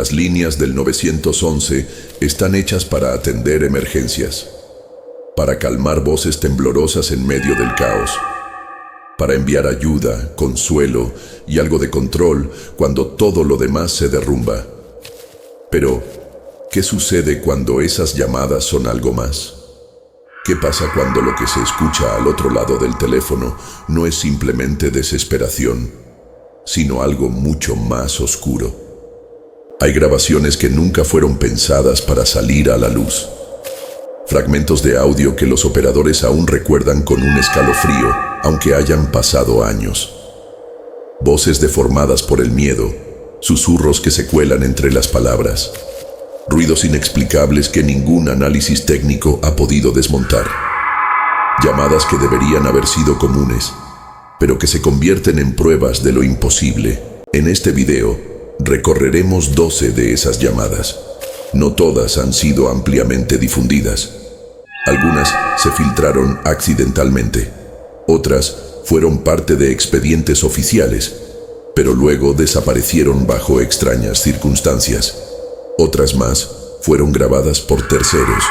Las líneas del 911 están hechas para atender emergencias, para calmar voces temblorosas en medio del caos, para enviar ayuda, consuelo y algo de control cuando todo lo demás se derrumba. Pero, ¿qué sucede cuando esas llamadas son algo más? ¿Qué pasa cuando lo que se escucha al otro lado del teléfono no es simplemente desesperación, sino algo mucho más oscuro? Hay grabaciones que nunca fueron pensadas para salir a la luz. Fragmentos de audio que los operadores aún recuerdan con un escalofrío, aunque hayan pasado años. Voces deformadas por el miedo, susurros que se cuelan entre las palabras. Ruidos inexplicables que ningún análisis técnico ha podido desmontar. Llamadas que deberían haber sido comunes, pero que se convierten en pruebas de lo imposible. En este video, recorreremos 12 de esas llamadas. No todas han sido ampliamente difundidas. Algunas se filtraron accidentalmente. Otras fueron parte de expedientes oficiales, pero luego desaparecieron bajo extrañas circunstancias. Otras más fueron grabadas por terceros,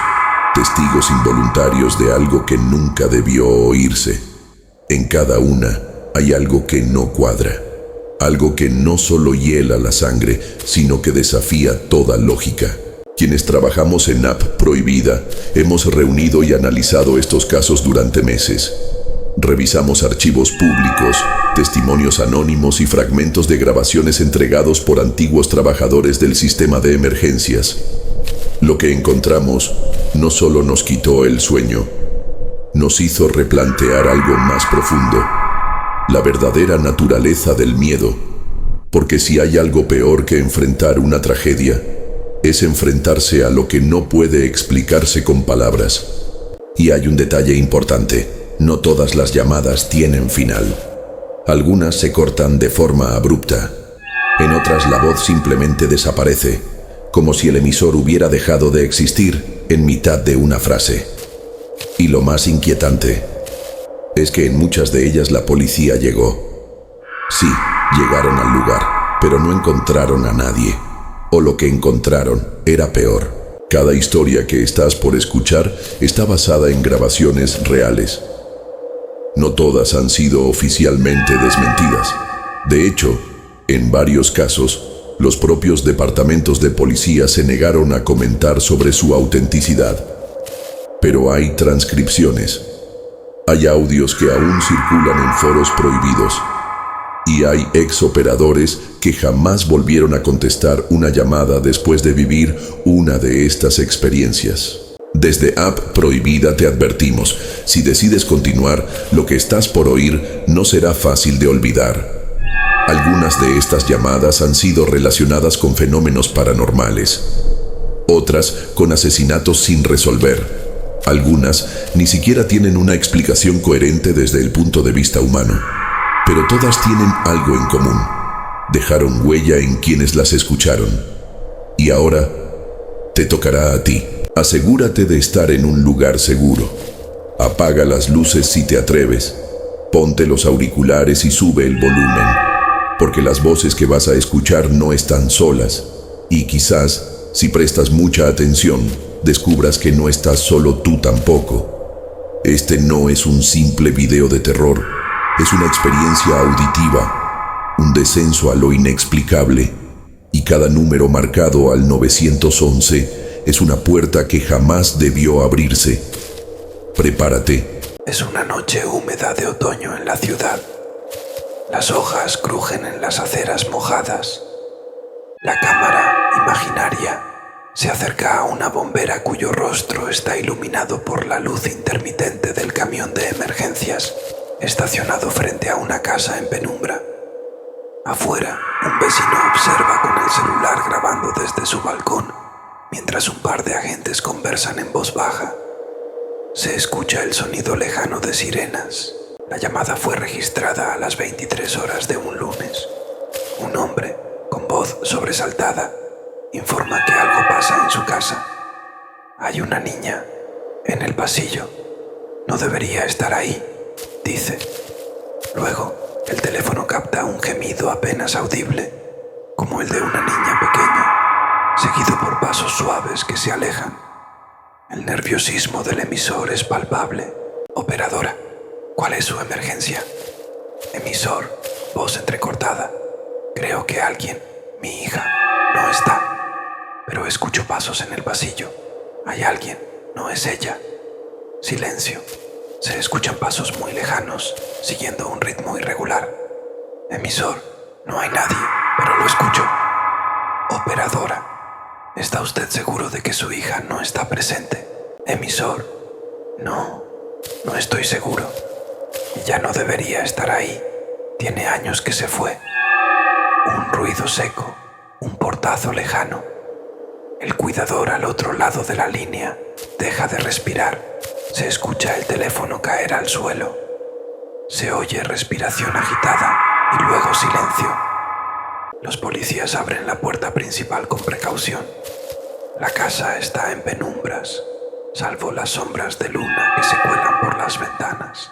testigos involuntarios de algo que nunca debió oírse. En cada una hay algo que no cuadra, algo que no solo hiela la sangre, sino que desafía toda lógica. Quienes trabajamos en App Prohibida hemos reunido y analizado estos casos durante meses. Revisamos archivos públicos, testimonios anónimos y fragmentos de grabaciones entregados por antiguos trabajadores del sistema de emergencias. Lo que encontramos no solo nos quitó el sueño, nos hizo replantear algo más profundo, la verdadera naturaleza del miedo, porque si hay algo peor que enfrentar una tragedia, es enfrentarse a lo que no puede explicarse con palabras. Y hay un detalle importante: no todas las llamadas tienen final. Algunas se cortan de forma abrupta. En otras la voz simplemente desaparece, como si el emisor hubiera dejado de existir en mitad de una frase. Y lo más inquietante es que en muchas de ellas la policía llegó. Sí, llegaron al lugar, pero no encontraron a nadie. O lo que encontraron era peor. Cada historia que estás por escuchar está basada en grabaciones reales. No todas han sido oficialmente desmentidas. De hecho, en varios casos, los propios departamentos de policía se negaron a comentar sobre su autenticidad. Pero hay transcripciones. Hay audios que aún circulan en foros prohibidos. Y hay exoperadores que jamás volvieron a contestar una llamada después de vivir una de estas experiencias. Desde App Prohibida te advertimos: si decides continuar, lo que estás por oír no será fácil de olvidar. Algunas de estas llamadas han sido relacionadas con fenómenos paranormales, otras con asesinatos sin resolver. Algunas ni siquiera tienen una explicación coherente desde el punto de vista humano. Pero todas tienen algo en común: dejaron huella en quienes las escucharon. Y ahora te tocará a ti. Asegúrate de estar en un lugar seguro. Apaga las luces si te atreves. Ponte los auriculares y sube el volumen, porque las voces que vas a escuchar no están solas. Y quizás, si prestas mucha atención, descubras que no estás solo tú tampoco. Este no es un simple video de terror. Es una experiencia auditiva, un descenso a lo inexplicable, y cada número marcado al 911 es una puerta que jamás debió abrirse. Prepárate. Es una noche húmeda de otoño en la ciudad. Las hojas crujen en las aceras mojadas. La cámara imaginaria se acerca a una bombera cuyo rostro está iluminado por la luz intermitente del camión de emergencias, estacionado frente a una casa en penumbra. Afuera, un vecino observa con el celular grabando desde su balcón, mientras un par de agentes conversan en voz baja. Se escucha el sonido lejano de sirenas. La llamada fue registrada a las 23 horas de un lunes. Un hombre, con voz sobresaltada, informa que algo pasa en su casa. Hay una niña en el pasillo. No debería estar ahí, dice. Luego, el teléfono capta un gemido apenas audible, como el de una niña pequeña. seguido por pasos suaves que se alejan. El nerviosismo del emisor es palpable. Operadora, ¿cuál es su emergencia? Emisor, voz entrecortada. Creo que alguien, mi hija, no está. Pero escucho pasos en el pasillo. Hay alguien, no es ella. Silencio. Se escuchan pasos muy lejanos, siguiendo un ritmo irregular. Emisor, no hay nadie, pero lo escucho. Operadora, ¿está usted seguro de que su hija no está presente? Emisor, no estoy seguro. Ella no debería estar ahí. Tiene años que se fue. Un ruido seco, un portazo lejano. El cuidador al otro lado de la línea deja de respirar. Se escucha el teléfono caer al suelo. Se oye respiración agitada y luego silencio. Los policías abren la puerta principal con precaución. La casa está en penumbras, salvo las sombras de luna que se cuelan por las ventanas.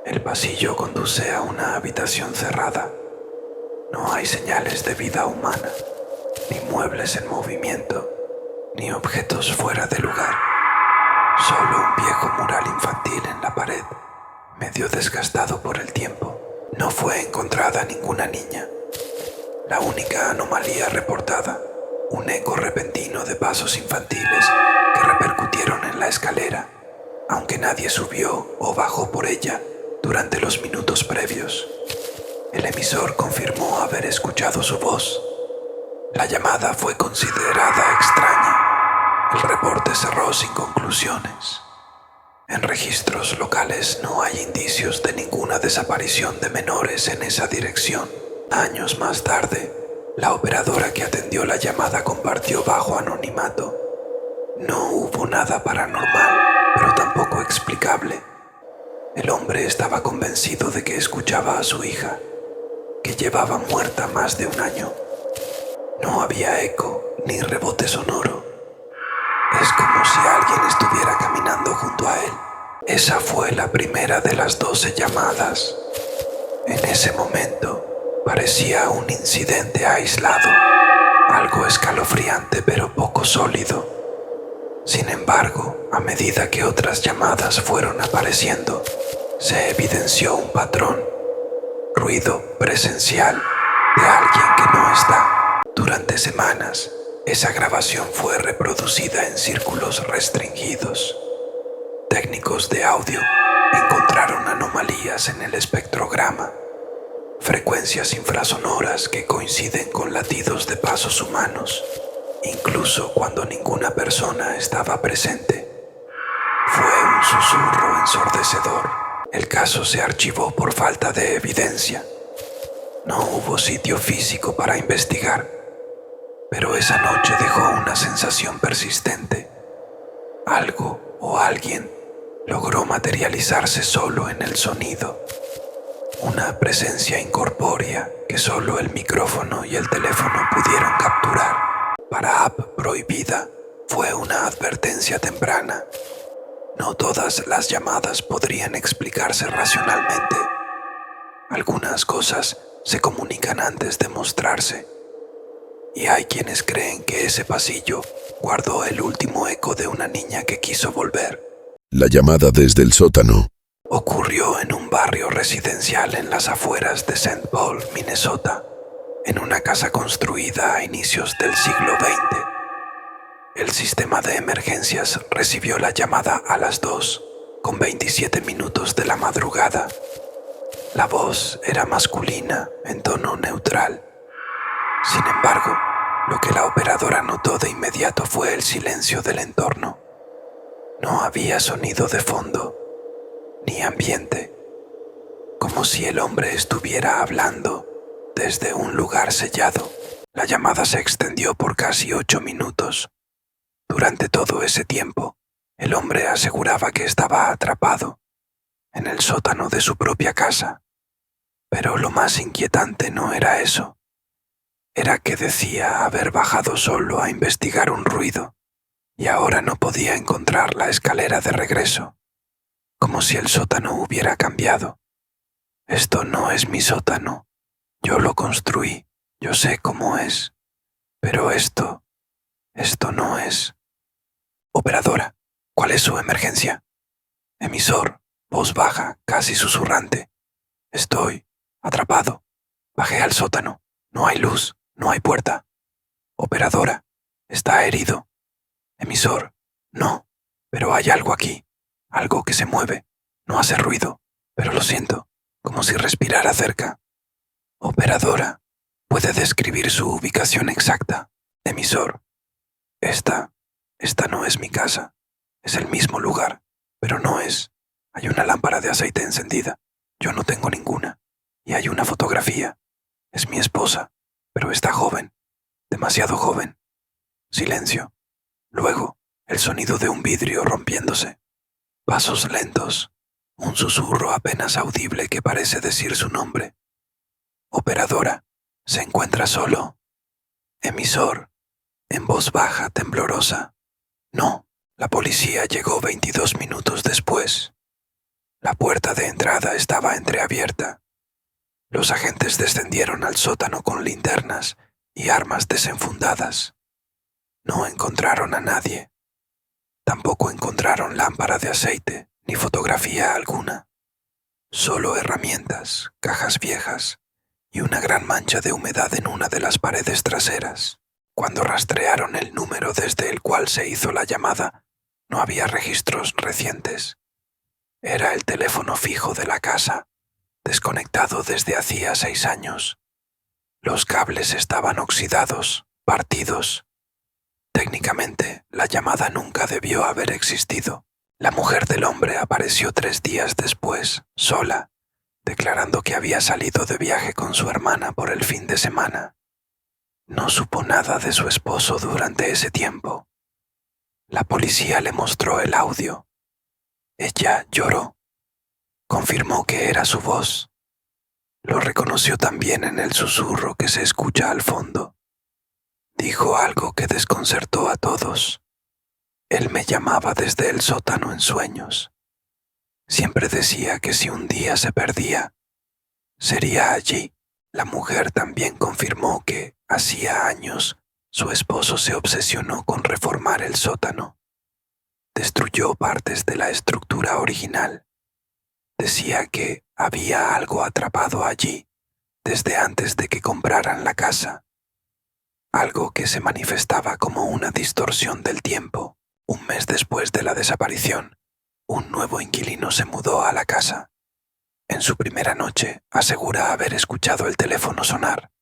El pasillo conduce a una habitación cerrada. No hay señales de vida humana, ni muebles en movimiento, ni objetos fuera de lugar. Solo un viejo mural infantil en la pared, medio desgastado por el tiempo. No fue encontrada ninguna niña. La única anomalía reportada, un eco repentino de pasos infantiles que repercutieron en la escalera, aunque nadie subió o bajó por ella durante los minutos previos. El emisor confirmó haber escuchado su voz. La llamada fue considerada extraña. El reporte cerró sin conclusiones. En registros locales no hay indicios de ninguna desaparición de menores en esa dirección. Años más tarde, la operadora que atendió la llamada compartió bajo anonimato. No hubo nada paranormal, pero tampoco explicable. El hombre estaba convencido de que escuchaba a su hija, que llevaba muerta más de un año. No había eco ni rebote sonoro. Es como si alguien estuviera caminando junto a él. Esa fue la primera de las 12 llamadas. En ese momento, parecía un incidente aislado, algo escalofriante pero poco sólido. Sin embargo, a medida que otras llamadas fueron apareciendo, se evidenció un patrón, ruido presencial de alguien que no está. Durante semanas, esa grabación fue reproducida en círculos restringidos. Técnicos de audio encontraron anomalías en el espectrograma, frecuencias infrasonoras que coinciden con latidos de pasos humanos, incluso cuando ninguna persona estaba presente. Fue un susurro ensordecedor. El caso se archivó por falta de evidencia. No hubo sitio físico para investigar, pero esa noche dejó una sensación persistente. Algo o alguien logró materializarse solo en el sonido. Una presencia incorpórea que solo el micrófono y el teléfono pudieron capturar. Para App Prohibida fue una advertencia temprana. No todas las llamadas podrían explicarse racionalmente. Algunas cosas se comunican antes de mostrarse. Y hay quienes creen que ese pasillo guardó el último eco de una niña que quiso volver. La llamada desde el sótano Ocurrió en un barrio residencial en las afueras de St. Paul, Minnesota, en una casa construida a inicios del siglo XX. El sistema de emergencias recibió la llamada a las 2:27 de la madrugada. La voz era masculina, en tono neutral. Sin embargo, lo que la operadora notó de inmediato fue el silencio del entorno. No había sonido de fondo, ni ambiente, como si el hombre estuviera hablando desde un lugar sellado. La llamada se extendió por casi 8 minutos. Durante todo ese tiempo, el hombre aseguraba que estaba atrapado en el sótano de su propia casa. Pero lo más inquietante no era eso. Era que decía haber bajado solo a investigar un ruido y ahora no podía encontrar la escalera de regreso, como si el sótano hubiera cambiado. Esto no es mi sótano. Yo lo construí, yo sé cómo es, pero esto Esto no es. Operadora, ¿cuál es su emergencia? Emisor, voz baja, casi susurrante. Estoy atrapado. Bajé al sótano. No hay luz, no hay puerta. Operadora, está herido. Emisor, no, pero hay algo aquí. Algo que se mueve. No hace ruido, pero lo siento, como si respirara cerca. Operadora, ¿puede describir su ubicación exacta? Emisor, esta no es mi casa. Es el mismo lugar, pero no es. Hay una lámpara de aceite encendida. Yo no tengo ninguna. Y hay una fotografía. Es mi esposa, pero está joven. Demasiado joven. Silencio. Luego, el sonido de un vidrio rompiéndose. Pasos lentos. Un susurro apenas audible que parece decir su nombre. Operadora, ¿se encuentra solo? Emisor, en voz baja, temblorosa. No, la policía llegó 22 minutos después. La puerta de entrada estaba entreabierta. Los agentes descendieron al sótano con linternas y armas desenfundadas. No encontraron a nadie. Tampoco encontraron lámpara de aceite ni fotografía alguna. Solo herramientas, cajas viejas y una gran mancha de humedad en una de las paredes traseras. Cuando rastrearon el número desde el cual se hizo la llamada, no había registros recientes. Era el teléfono fijo de la casa, desconectado desde hacía 6 años. Los cables estaban oxidados, partidos. Técnicamente, la llamada nunca debió haber existido. La mujer del hombre apareció 3 días después, sola, declarando que había salido de viaje con su hermana por el fin de semana. No supo nada de su esposo durante ese tiempo. La policía le mostró el audio. Ella lloró. Confirmó que era su voz. Lo reconoció también en el susurro que se escucha al fondo. Dijo algo que desconcertó a todos. Él me llamaba desde el sótano en sueños. Siempre decía que si un día se perdía, sería allí. La mujer también confirmó que, hacía años, su esposo se obsesionó con reformar el sótano. Destruyó partes de la estructura original. Decía que había algo atrapado allí desde antes de que compraran la casa. Algo que se manifestaba como una distorsión del tiempo. Un mes después de la desaparición, un nuevo inquilino se mudó a la casa. En su primera noche asegura haber escuchado el teléfono sonar,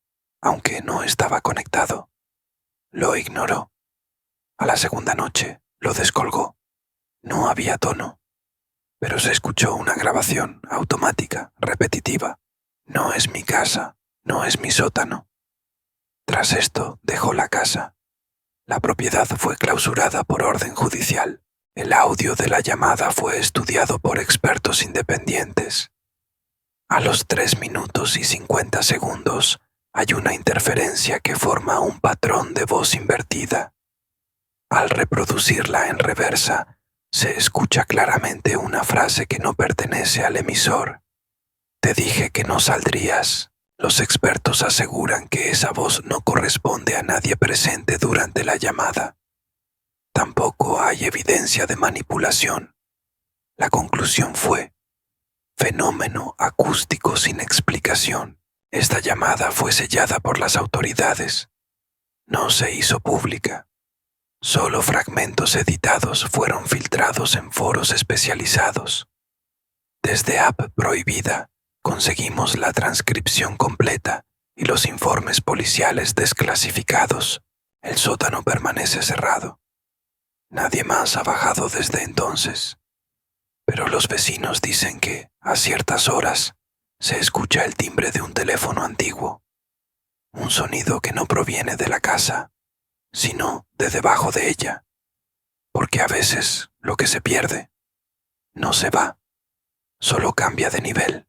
aunque no estaba conectado. Lo ignoró. A la segunda noche lo descolgó. No había tono, pero se escuchó una grabación automática, repetitiva. No es mi casa, no es mi sótano. Tras esto dejó la casa. La propiedad fue clausurada por orden judicial. El audio de la llamada fue estudiado por expertos independientes. A los 3 minutos y 50 segundos hay una interferencia que forma un patrón de voz invertida. Al reproducirla en reversa, se escucha claramente una frase que no pertenece al emisor. Te dije que no saldrías. Los expertos aseguran que esa voz no corresponde a nadie presente durante la llamada. Tampoco hay evidencia de manipulación. La conclusión fue: fenómeno acústico sin explicación. Esta llamada fue sellada por las autoridades. No se hizo pública. Solo fragmentos editados fueron filtrados en foros especializados. Desde App Prohibida conseguimos la transcripción completa y los informes policiales desclasificados. El sótano permanece cerrado. Nadie más ha bajado desde entonces. Pero los vecinos dicen que, a ciertas horas, se escucha el timbre de un teléfono antiguo. Un sonido que no proviene de la casa, sino de debajo de ella. Porque a veces lo que se pierde no se va, solo cambia de nivel.